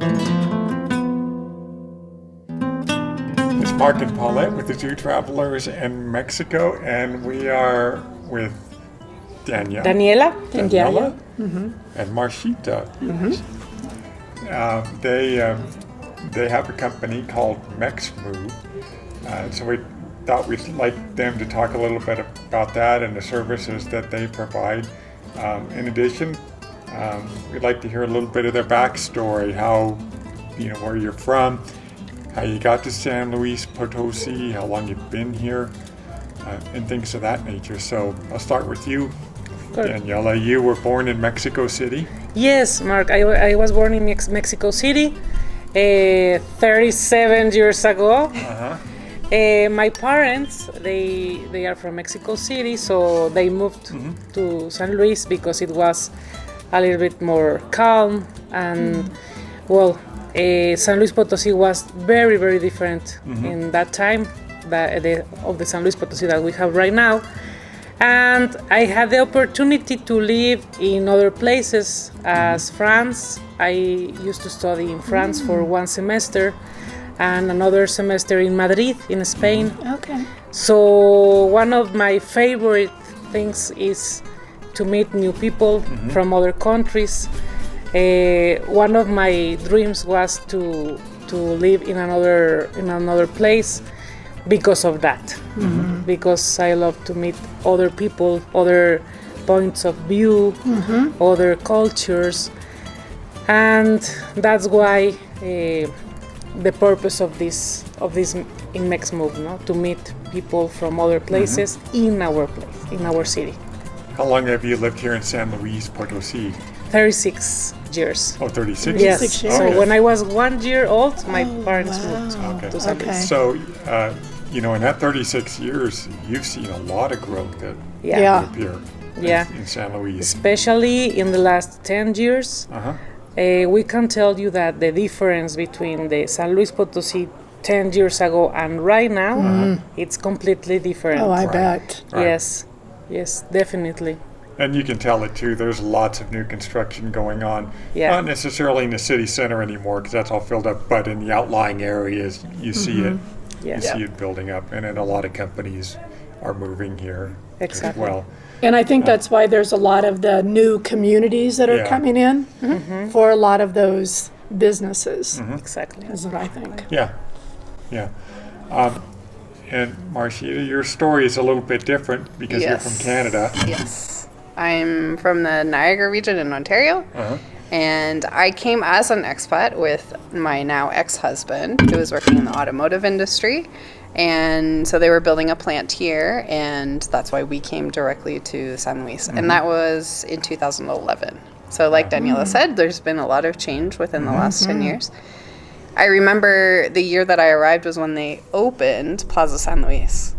It's Mark and Paulette with the Two Travelers in Mexico, and we are with Daniela, and Marchita. They have a company called MexMove, so we thought we'd like them to talk a little bit about that and the services that they provide. In addition, we'd like to hear a little bit of their backstory, how, where you're from, how you got to San Luis Potosi, how long you've been here, and things of that nature. So I'll start with you, Daniela. You were born in Mexico City? Yes, Mark. I was born in Mexico City 37 years ago. My parents, they are from Mexico City, so they moved to San Luis because it was a little bit more calm and, San Luis Potosi was very, very different in that time of the San Luis Potosi that we have right now. And I had the opportunity to live in other places as France. I used to study in France for one semester and another semester in Madrid, in Spain. Okay. So one of my favorite things is to meet new people from other countries. One of my dreams was to live in another place because of that. Because I love to meet other people, other points of view, other cultures, and that's why the purpose of this in MexMove, to meet people from other places in our city. How long have you lived here in San Luis Potosi? 36 years. Oh, 36? Yes. 36 years. So when I was 1 year old, my parents moved to San Luis. Okay. So, in that 36 years, you've seen a lot of growth up here in San Luis. Especially in the last 10 years. We can tell you that the difference between the San Luis Potosi 10 years ago and right now, it's completely different. Oh, I bet. Yes, definitely. And you can tell it too. There's lots of new construction going on. Yeah. Not necessarily in the city center anymore because that's all filled up, but in the outlying areas, you see it. Yeah. You see it building up, and then a lot of companies are moving here as well. And I think that's why there's a lot of the new communities that are coming in for a lot of those businesses. Exactly. Is what I think. Yeah. And Marchita, your story is a little bit different because you're from Canada. Yes. I'm from the Niagara region in Ontario. And I came as an expat with my now ex-husband, who was working in the automotive industry. And so they were building a plant here, and that's why we came directly to San Luis. And that was in 2011. So like Daniela said, there's been a lot of change within the last 10 years. I remember the year that I arrived was when they opened Plaza San Luis.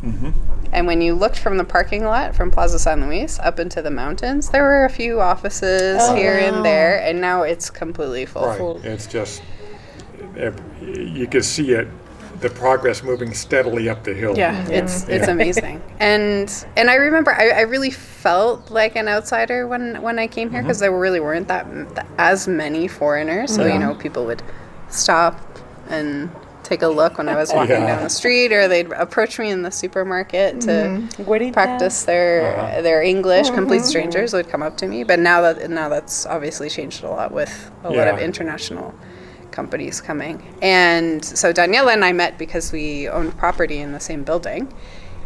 And when you looked from the parking lot from Plaza San Luis up into the mountains, there were a few offices here and there, and now it's completely full. Right. It's just, you can see it, the progress moving steadily up the hill. Yeah, it's amazing. And I remember I really felt like an outsider when I came here because there really weren't that as many foreigners. So, people would stop and take a look when I was walking down the street, or they'd approach me in the supermarket to practice their English. Complete strangers would come up to me, but now that's obviously changed a lot with a lot of international companies coming. And so Daniela and I met because we owned property in the same building.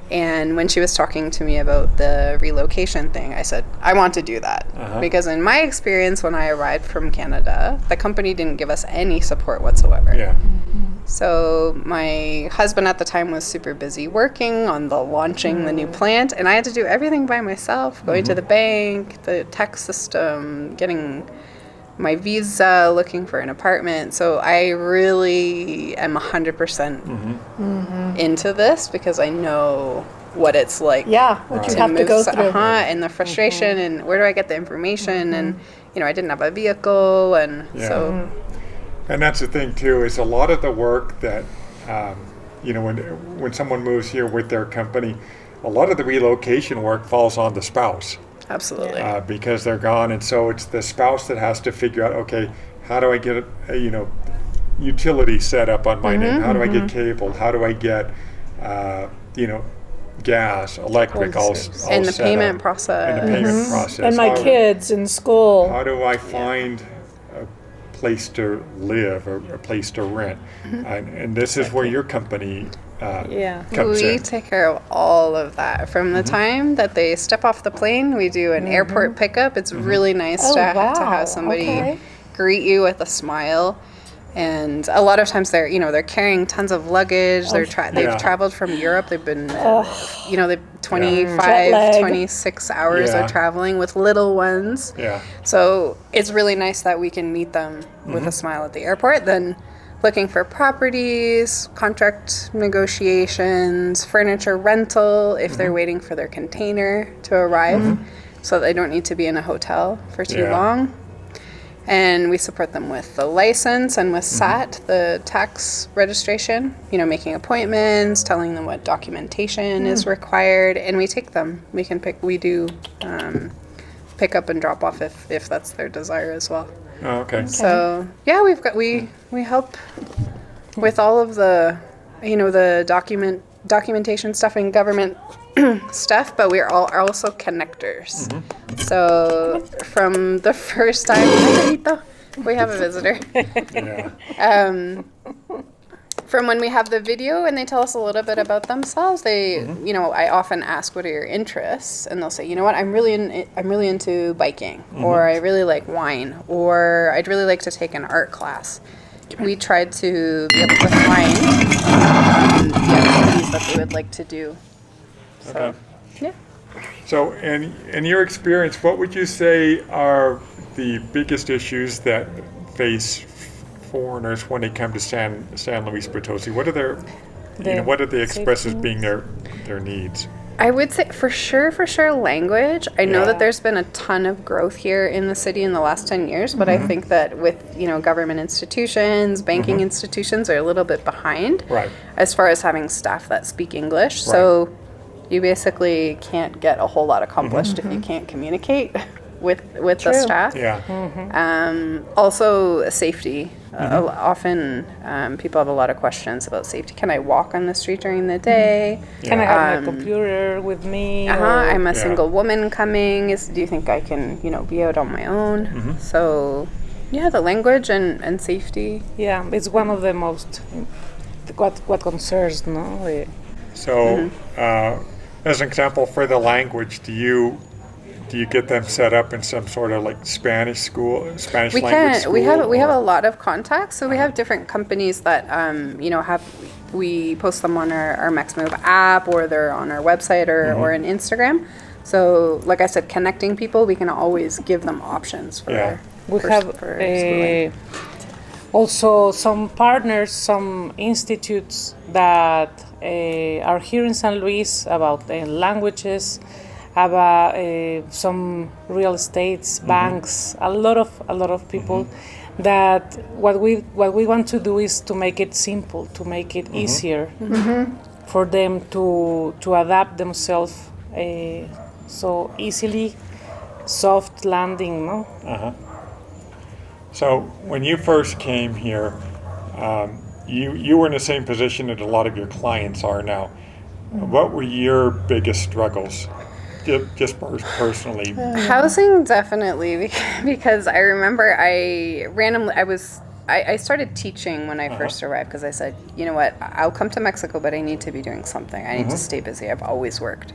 And when she was talking to me about the relocation thing, I said, I want to do that. Because in my experience, when I arrived from Canada, the company didn't give us any support whatsoever. So my husband at the time was super busy working on launching the new plant, and I had to do everything by myself, going to the bank, the tax system, getting my visa, looking for an apartment. So I really am 100% into this because I know what it's like. Yeah, what you have to go through. And the frustration and where do I get the information? And, I didn't have a vehicle. And so. And that's the thing, too, is a lot of the work that, when someone moves here with their company, a lot of the relocation work falls on the spouse. Absolutely. Because they're gone. And so it's the spouse that has to figure out, okay, how do I get utility set up on my name? How do I get cable? How do I get gas, electric, all and the set payment up. process. And the payment process. And my kids in school. How do I find a place to live or a place to rent? And this is where your company comes We in. take care of all of that. From the time that they step off the plane, we do an airport pickup. It's really nice to have somebody greet you with a smile. And a lot of times they're carrying tons of luggage. They've traveled from Europe. They've been, they've 25, 26 hours of traveling with little ones. Yeah. So it's really nice that we can meet them with a smile at the airport. Then looking for properties, contract negotiations, furniture rental if they're waiting for their container to arrive so they don't need to be in a hotel for too long. And we support them with the license and with SAT, the tax registration, making appointments, telling them what documentation is required, and we take them. We do pick up and drop off if that's their desire as well. Oh, okay. So we help with all of the the documentation stuff and government stuff, but we're also connectors. So from the first time we have a visitor. From when we have the video and they tell us a little bit about themselves, they I often ask, what are your interests? And they'll say, you know what, I'm really into biking, or I really like wine, or I'd really like to take an art class. We tried to be able to find the activities that they would like to do. So, yeah. So, in your experience, what would you say are the biggest issues that face foreigners when they come to San Luis Potosi? What are what do they express as being their needs? I would say for sure language. I know that there's been a ton of growth here in the city in the last 10 years, but I think that with government institutions, banking institutions are a little bit behind as far as having staff that speak English. So you basically can't get a whole lot accomplished if you can't communicate with the staff. Also safety. Often people have a lot of questions about safety. Can I walk on the street during the day? Can I have my computer with me? I'm a single woman coming. Do you think I can, be out on my own? So, the language and safety. Yeah, it's one of the most what concerns, no? So, as an example, for the language, do you get them set up in some sort of like Spanish language school? We have a lot of contacts. So we have different companies that we post them on our MaxMove app, or they're on our website or on Instagram. So like I said, connecting people, we can always give them options for schooling. Also some partners, some institutes that are here in San Luis about languages, about some real estates, banks, a lot of people. That what we want to do is to make it simple, to make it easier for them to adapt themselves so easily, soft landing, no? So when you first came here, you were in the same position that a lot of your clients are now. What were your biggest struggles, just personally? Housing, definitely, because I remember I started teaching when I first arrived, because I said, you know what, I'll come to Mexico, but I need to be doing something. I need to stay busy. I've always worked.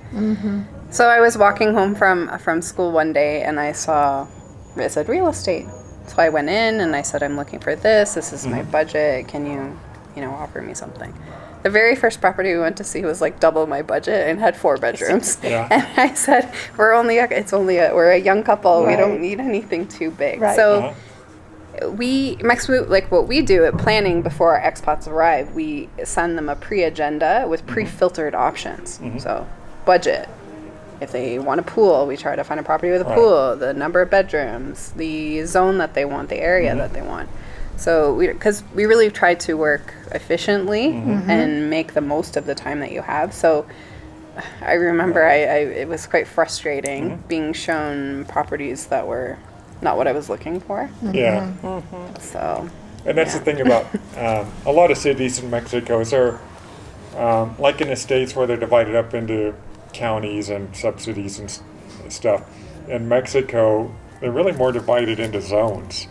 So I was walking home from school one day, and it said real estate. So I went in and I said, I'm looking for this. This is my budget. Can you offer me something? The very first property we went to see was like double my budget and had 4 bedrooms. And I said, we're a young couple. We don't need anything too big. So what we do at planning before our expats arrive, we send them a pre-agenda with pre-filtered options. So budget. If they want a pool, we try to find a property with a pool, the number of bedrooms, the zone that they want, the area that they want. So because we really try to work efficiently and make the most of the time that you have. So I remember it was quite frustrating being shown properties that were not what I was looking for. Yeah. So And that's the thing about a lot of cities in Mexico. They're like in the States where they're divided up into counties and subsidies and stuff. In Mexico, they're really more divided into zones.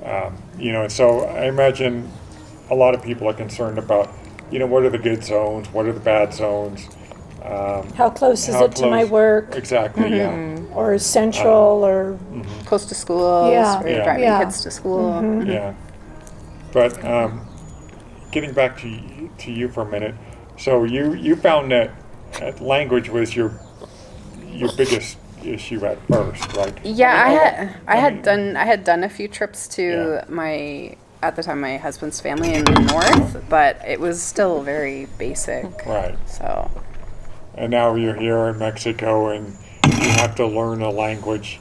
And so I imagine a lot of people are concerned about, what are the good zones, what are the bad zones. How close is it to my work? Exactly, yeah. Or central, or close to schools, Yeah. or Yeah. driving Yeah. kids to school. Yeah. But getting back to you for a minute, so you found that language was your biggest issue at first, right? Yeah, I had done a few trips to at the time my husband's family in the north, but it was still very basic. Right. So And now you're here in Mexico and you have to learn a language.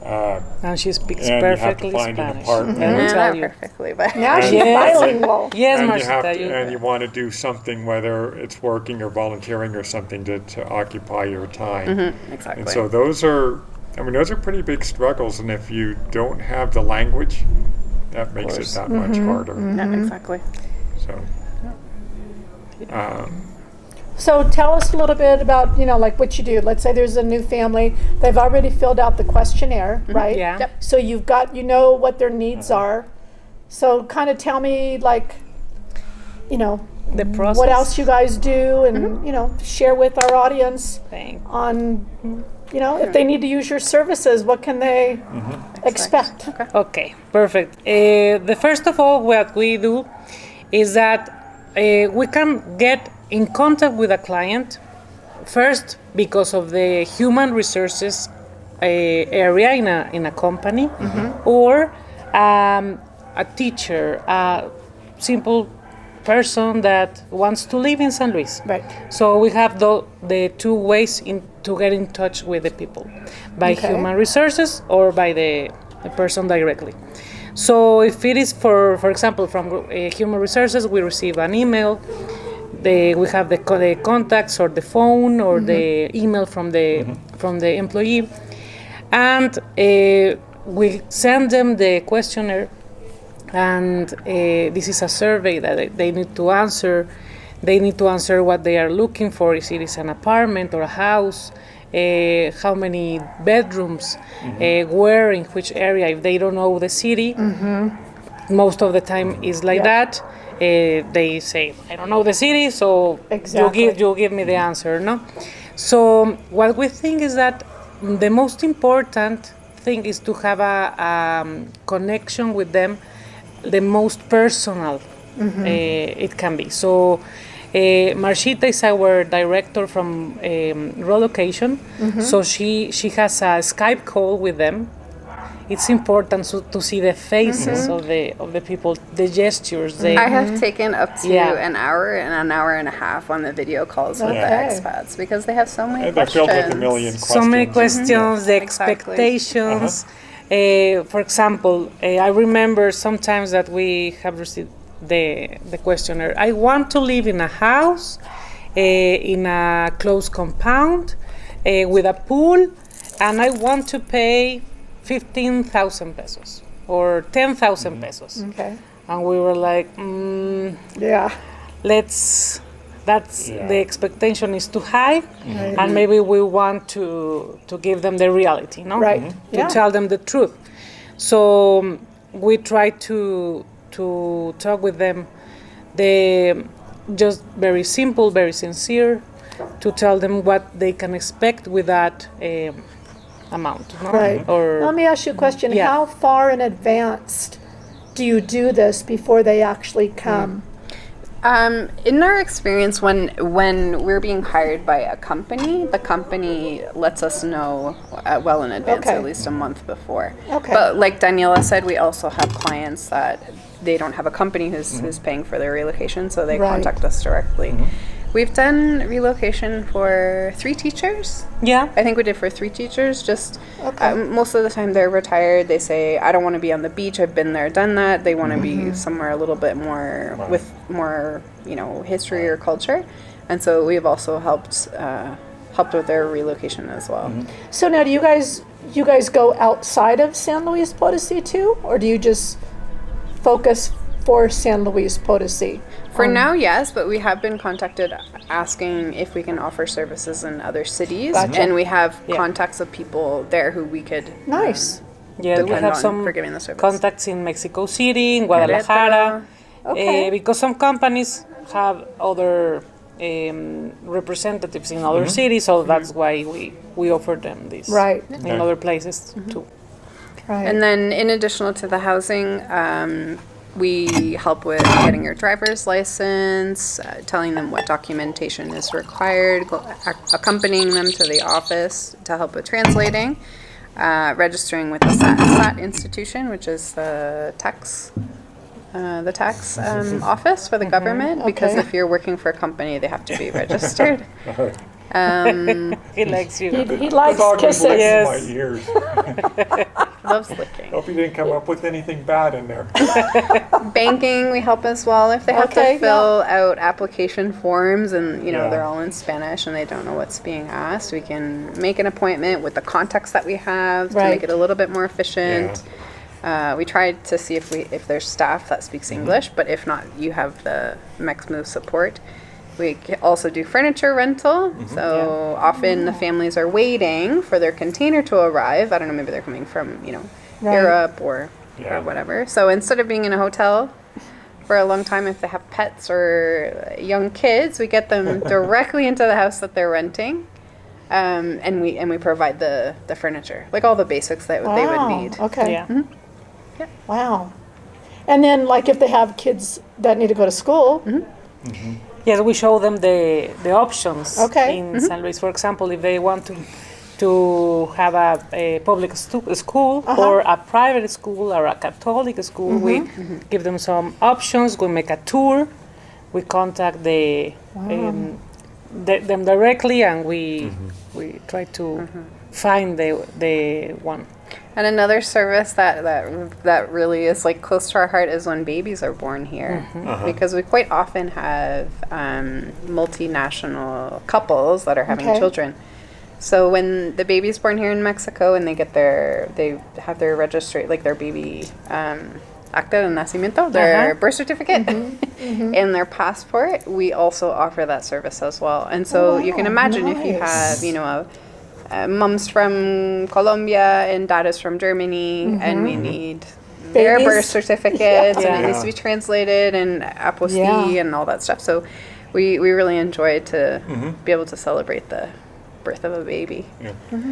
And she speaks And you have to perfectly find an Spanish. apartment. Let me tell not you. perfectly, but now she's Yes. bilingual. Yes, and you have Marcita, to, and you want to do something, whether it's working or volunteering or something to occupy your time. exactly. And so those are pretty big struggles. And if you don't have the language, that makes it that much harder. Yeah, exactly. So, So tell us a little bit about, like what you do. Let's say there's a new family. They've already filled out the questionnaire, right? Yeah. Yep. So you've got, what their needs are. So kind of tell me, like, The process. what else you guys do, and, share with our audience Thing. on, if they need to use your services, what can they expect? Okay, perfect. The first of all, what we do is that we can get in contact with a client first because of the human resources area in a company, or a teacher, a simple person that wants to live in San Luis. Right. So we have the two ways to get in touch with the people, by Okay. human resources or by the person directly. So if it is for example, from human resources, we receive an email. We have the contacts or the phone or the email from the employee, and we send them the questionnaire. And this is a survey that they need to answer. They need to answer what they are looking for. If it is an apartment or a house, how many bedrooms, where, in which area. If they don't know the city, most of the time is like that. They say, I don't know the city, so Exactly. you give me the answer, no? So what we think is that the most important thing is to have a connection with them, the most personal it can be. So Marqués is our director from relocation, so she has a Skype call with them. It's important to see the faces of the people, the gestures. I have taken up to Yeah. an hour and a half on the video calls with the Okay. expats because they have so many and they're questions. filled with a million questions. So many questions, the Exactly. expectations. For example, I remember sometimes that we have received the questionnaire. I want to live in a house, in a closed compound, with a pool, and I want to pay 15,000 pesos or 10,000 pesos. Okay. And we were like, Yeah. that's the expectation is too high, and maybe we want to give them the reality, no? Right. To tell them the truth. So we try to talk with them, just very simple, very sincere, to tell them what they can expect with that amount, no? Right. Or Let me ask you a question. Yeah. How far in advance do you do this before they actually come? In our experience, when we're being hired by a company, the company lets us know well in advance, Okay. at least a month before. Okay. But like Daniela said, we also have clients that they don't have a company who's paying for their relocation, so they Right. contact us directly. We've done relocation for 3 teachers. yeah, I think we did for 3 teachers. Just Okay. most of the time they're retired. They say, I don't want to be on the beach. I've been there, done that. They want to be somewhere a little bit more with more, history or culture. And so we've also helped helped with their relocation as well. So now, do you guys go outside of San Luis Potosi too, or do you just focus for San Luis Potosi? For now, yes, but we have been contacted asking if we can offer services in other cities, Gotcha. and we have contacts of people there who we could Nice. Yeah, we depend have on some for giving the service. contacts in Mexico City, in Guadalajara, Okay. because some companies have other representatives in other cities, so that's why we offer them this Right. in other places too. Right. And then, in addition to the housing, we help with getting your driver's license, telling them what documentation is required, accompanying them to the office to help with translating, registering with the SAT institution, which is the tax office for the government, because Okay. if you're working for a company, they have to be registered. He likes you. He likes Dog is kisses. licking Yes. my ears. Loves licking. Hope you didn't come up with anything bad in there. Banking, we help as well. If they have Okay, to fill out application forms and, Yeah. they're all in Spanish and they don't know what's being asked, we can make an appointment with the contacts that we have to Right. make it a little bit more efficient. We try to see if there's staff that speaks English, but if not, you have the MexMove support. We also do furniture rental. So often the families are waiting for their container to arrive. I don't know, maybe they're coming from, Right. Europe or whatever. So instead of being in a hotel for a long time, if they have pets or young kids, we get them directly into the house that they're renting. And we provide the furniture, like all the basics that they would need. Okay. Yeah. Wow. And then, like, if they have kids that need to go to school, Yes, we show them the options Okay. in San Luis. For example, if they want to have a public school or a private school or a Catholic school, we give them some options. We make a tour. We contact them directly, and we try to find the one. And another service that really is like close to our heart is when babies are born here, because we quite often have multinational couples that are having Okay. children. So when the baby's born here in Mexico and they have their registry, like their baby acta de nacimiento, their birth certificate, and their passport, we also offer that service as well. And so you can imagine if you have, mom's from Colombia and dad is from Germany, and we need their Babies? birth certificates, and it Yeah. needs to be translated and apostille Yeah. and all that stuff. So we really enjoy to be able to celebrate the birth of a baby.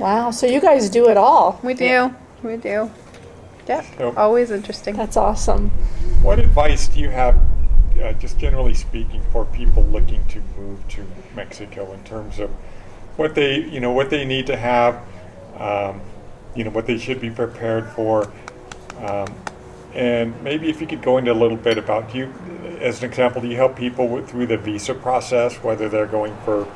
wow. So you guys do it all. We do. We do. Yeah. So- Always interesting. That's awesome. What advice do you have, just generally speaking, for people looking to move to Mexico in terms of what they need to have, what they should be prepared for, and maybe if you could go into a little bit about as an example, do you help people through the visa process, whether they're going for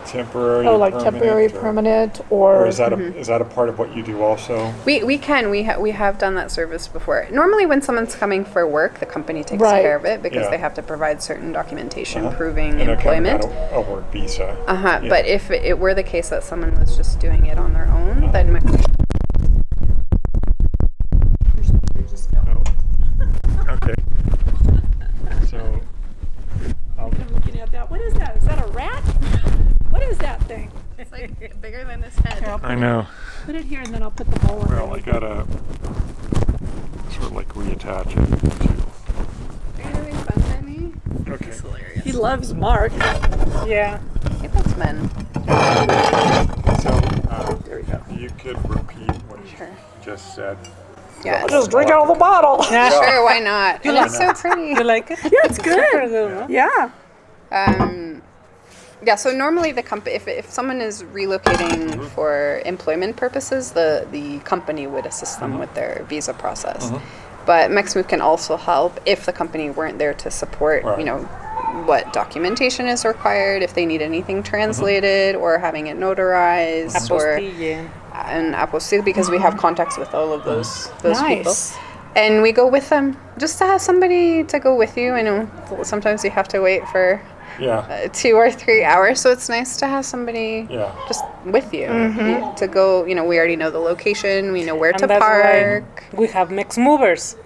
temporary, Like temporary, permanent, or or is that a part of what you do also? We can. We have done that service before. Normally when someone's coming for work, the company takes Right. care of it because Yeah. they have to provide certain documentation proving And they're coming employment. out a work visa. Yeah. But if it were the case that someone was just doing it on their own, then Okay. So, I'm looking at that. What is that? Is that a rat? What is that thing? it's like bigger than his head. I know. Put it here, and then I'll put the bowl in. Well, I gotta sort of like reattach it to. Are you having fun, Penny? Okay. It's hilarious. He loves Mark. Yeah. He loves men. So, you could repeat what you Sure. just said. Yeah. Just drink out of the bottle. Sure, why not? And it's so pretty. You like it? Yeah, it's good. Super good, no? Yeah. Yeah, so normally the company, if someone is relocating for employment purposes, the company would assist them with their visa process. But MexMove can also help if the company weren't there to support, Right. what documentation is required, if they need anything translated or having it notarized or Apostille. an apostille, because we have contacts with all of those Nice. people. And we go with them just to have somebody to go with you. I know sometimes you have to wait for Yeah. 2 or 3 hours. So it's nice to have somebody Yeah. just with you to go. You know, we already know the location. We know where to And that's why park. we have next movers.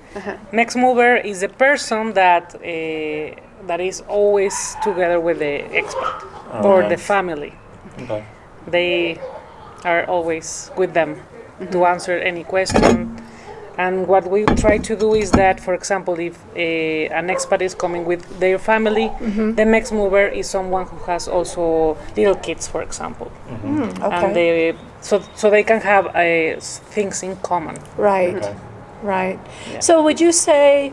Next mover is a person that that is always together with the expat or Okay. the family. Okay. They are always with them to answer any question. And what we try to do is that, for example, if an expat is coming with their family, the next mover is someone who has also little kids, for example, Okay. and they so they can have things in common. Right. Okay. Right. So would you say,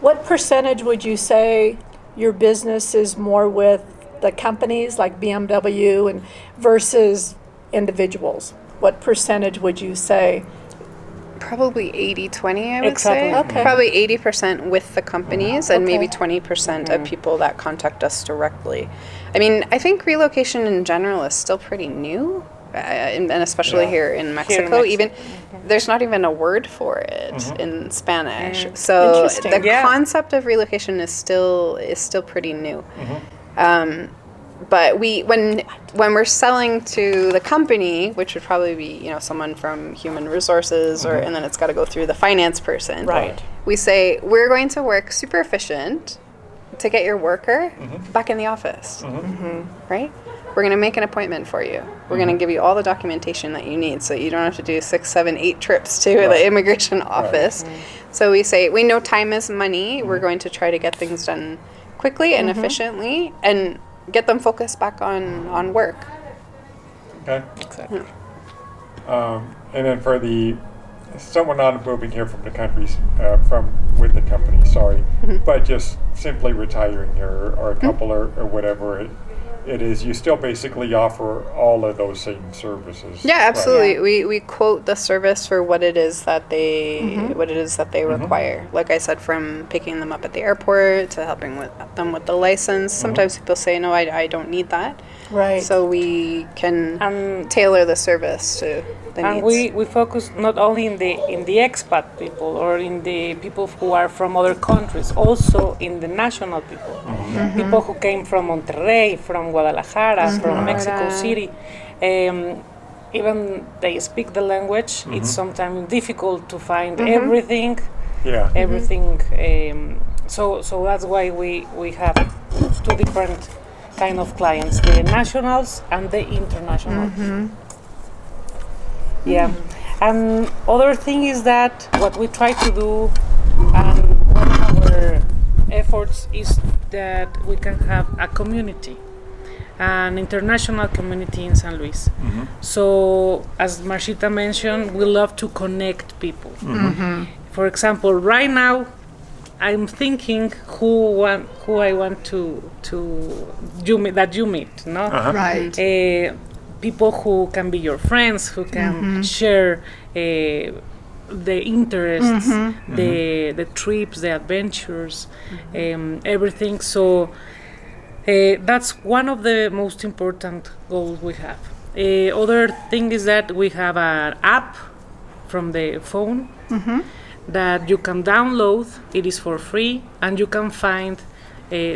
what percentage would you say your business is more with the companies like BMW and versus individuals? What percentage would you say? Probably 80-20, I would Exactly. say. Okay. Probably 80% with the companies and maybe Okay. 20% of people that contact us directly. I mean, I think relocation in general is still pretty new, and especially Yeah. here in Mexico. Mexico. Even there's not even a word for it in Spanish. So Interesting. the Yeah. concept of relocation is still pretty new. But when we're selling to the company, which would probably be someone from human resources, or and then it's got to go through the finance person. Right. We say we're going to work super efficient to get your worker back in the office. Right? We're going to make an appointment for you. We're going to give you all the documentation that you need, so you don't have to do 6, 7, 8 trips to the immigration office. So we say we know time is money. We're going to try to get things done quickly and efficiently, and get them focused back on work. Okay. Exactly. And then for someone not moving here from the countries, with the company, sorry, but just simply retiring here, or a couple or whatever it is, you still basically offer all of those same services. Yeah, absolutely. Yeah. We quote the service for what it is that they require. Like I said, from picking them up at the airport to helping them with the license. Sometimes people say, no, I don't need that. Right. So we can And tailor the service to the And needs. we focus not only in the expat people or in the people who are from other countries, also in the national people, people who came from Monterrey, from Guadalajara, from Mexico City. Even they speak the language. It's sometimes difficult to find everything. Yeah. Everything. So that's why we have two different kind of clients: the nationals and the international. Yeah, and other thing is that what we try to do, and one of our efforts is that we can have a community, an international community in San Luis. So, as Marchita mentioned, we love to connect people. For example, right now, I'm thinking who I want that you meet, no? Right. People who can be your friends, who can share the interests, the trips, the adventures, everything. So that's one of the most important goals we have. Other thing is that we have an app from the phone that you can download. It is for free, and you can find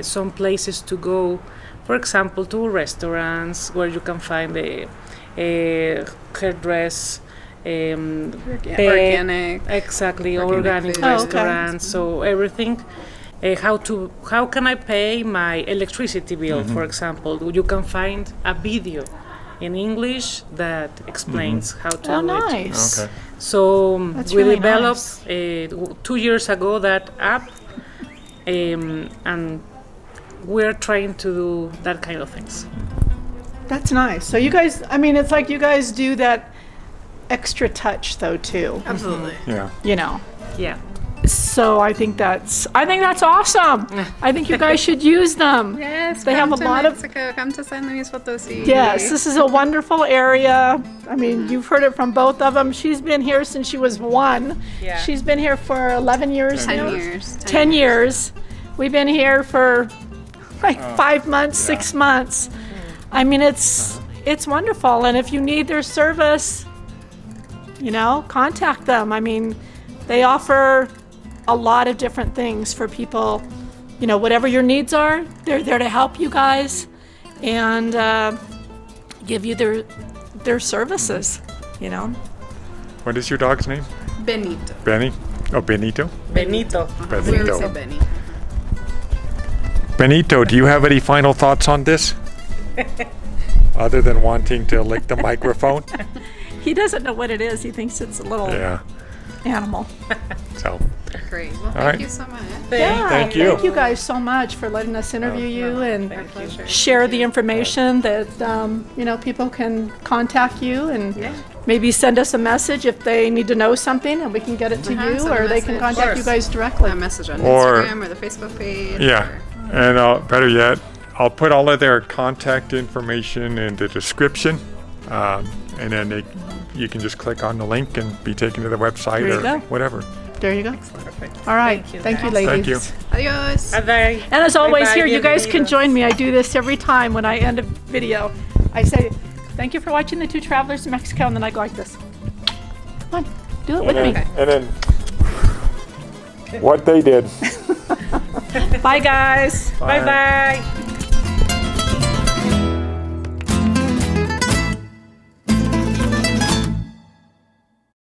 some places to go. For example, to restaurants where you can find a hairdress, Organic. exactly, Organic organic food. restaurants. So everything. How can I pay my electricity bill? For example, you can find a video in English that explains how to do it. Nice. Okay. So That's we really developed 2 years ago that app, and we're trying to do that kind of things. That's nice. So you guys, I mean, it's like you guys do that extra touch though too. Absolutely. Yeah. You know. Yeah. So I think that's awesome. I think you guys should use them. Yes, They come have a to lot of- Mexico. Come to San Luis Potosi. Yes, this is a wonderful area. I mean, you've heard it from both of them. She's been here since she was 1. Yeah. She's been here for 11 years 10 now. years. 10 years. We've been here for like 5 months, 6 months. I mean, it's wonderful. And if you need their service, contact them. I mean, they offer a lot of different things for people whatever your needs are, they're there to help you guys and give you their services, What is your dog's name? Benito. Benny? Oh, Benito? Benito. We would say Benito. Benny. Benito, do you have any final thoughts on this? Other than wanting to lick the microphone? He doesn't know what it is. He thinks it's a little Yeah. animal. So, Great. Well, right. thank you so much. Yeah, Thank you. Thank you guys so much for letting us interview you and Our pleasure. share the information that people can contact you and maybe send us a message if they need to know something and we can get it to you, send a or they can message. contact Of you course. guys directly. A message on Or- Instagram or the Facebook page. yeah. or- And better yet, I'll put all of their contact information in the description. And then you can just click on the link and be taken to the website There you or go. whatever. There you go. All right. Thank you, ladies. Thank you. Adios. Bye-bye. And as always, Bye-bye, here, you guys can bienvenidos. join me. I do this every time when I end a video. I say, thank you for watching The Two Travelers to Mexico, and then I go like this. Come on, do it with me. And then what they did. Bye, guys. Bye-bye.